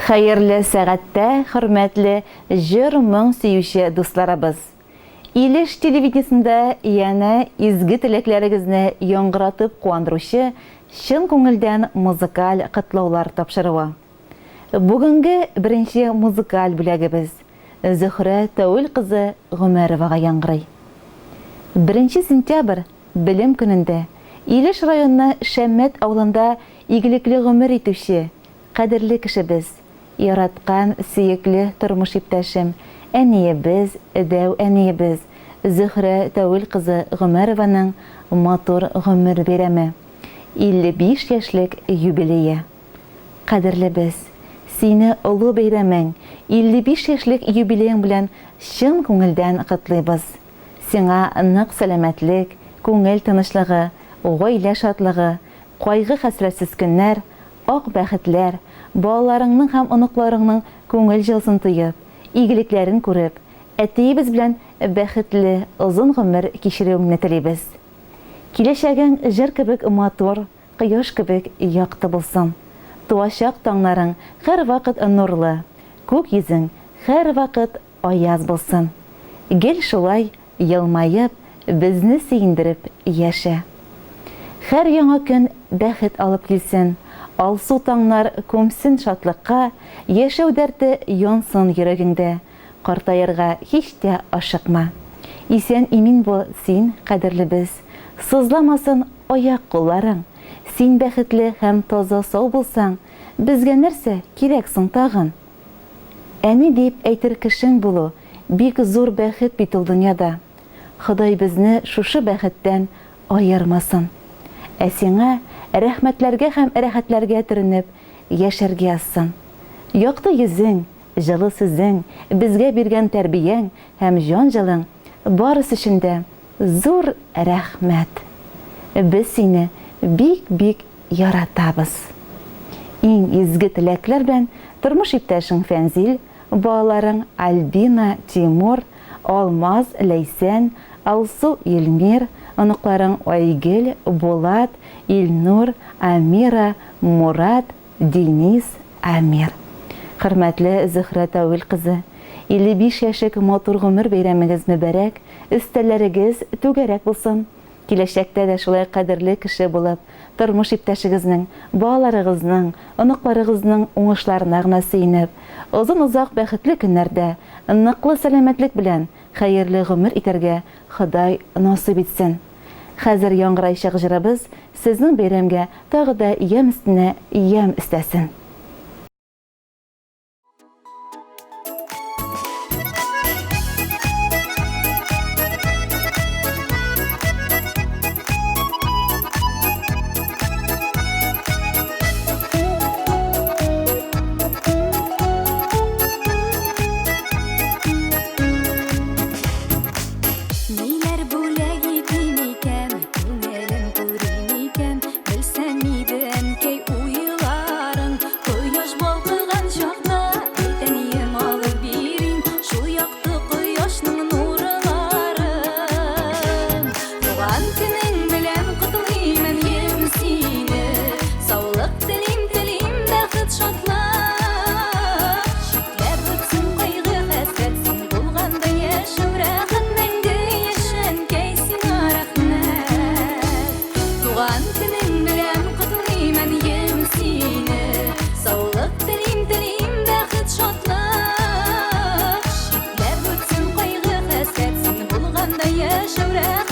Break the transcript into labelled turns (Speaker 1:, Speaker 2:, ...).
Speaker 1: Hayırlı сәгатьтә, хөрмәтле җыр-моң сөюче дусларыбыз. Илеш телевидениесендә яна изге теләкләрегезне яңгыратып куандыручы чын күңелдән музыкаль котлаулар тапшыруы. Бүгенге беренче музыкаль бүләгебез Зөһрә Тәүил кызы Гомәровага яңгырый. 1 сентябрь Белем көнендә Илеш районы Шәммәт авылында игелекле гомер итүче кадерле кешебез, яраткан сөекле тормыш иптәшем, әниебез, дәү әниебез Зөһрә Тәүил кызы Гомәрованың матур гомер бәйрәме, 55 яшьлек юбилее. Кадерлебез, сине олы бәйрәмең, 55 яшьлек юбилең белән чын күңелдән котлыйбыз. Сиңа нык сәламәтлек, күңел тынычлыгы, гаилә шатлыгы, кайгы-хәсрәтсез көннәр, ак бәхетләр, балаларыңның һәм оныкларыңның күңел җылысын тоеп, игелекләрен күреп, әтиебез белән бәхетле, озын гомер кичерүеңне телибез. Киләчәгең җыр кебек матур, кояш кебек якты булсын. Туачак таңнарың һәр вакыт нурлы, күк йөзең һәр вакыт аяз булсын. Гел шулай елмаеп, безне сөендереп яшә. Һәр яңа көн бәхет алып килсен, алсу таңнар күмсен шатлыкка, яшәү дәрте янсын йөрәгеңдә, картаярга һич тә ашыкма. Исән имин бул син, кадерлебез, сызламасын аяк кулларың, син бәхетле һәм таза сау булсаң, безгә нәрсә кирәк соң тагын? Әни дип әйтер кешең булу бик зур бәхет бит ул дөньяда. Ходай безне шушы бәхеттән аермасын. Ә сиңа рәхмәтләргә һәм рәхәтләргә төренеп яшәргә язсын. Якты йөзең, җылы сүзең, безгә биргән тәрбияң һәм җан җылың барысы өчен дә зур рәхмәт. Без сине бик яратабыз. Иң изге теләкләр белән тормыш иптәшең Фәнзил, балаларың Альбина, Тимур, Алмаз, Ләйсән, Алсу, Илмир, оныкларың Айгөл, Булат, Илнур, Амира, Мурат, Денис, Амир. Хөрмәтле Зөһрә Тәүил кызы, 55 яшьлек матур гомер бәйрәмегез мөбарәк, өстәлләрегез түгәрәк булсын. Киләчәктә дә шулай кадерле кеше булып, тормыш иптәшегезнең, балаларыгызның, оныкларыгызның уңышларына гына сөенеп, озын-озак бәхетле көннәрдә ныклы сәламәтлек белән хәерле гомер итәргә Ходай насыйп итсен. Хәзер яңгырайчак җырыбыз сезнең бәйрәмгә тагы да ям өстенә ям өстәсен.
Speaker 2: Şöyle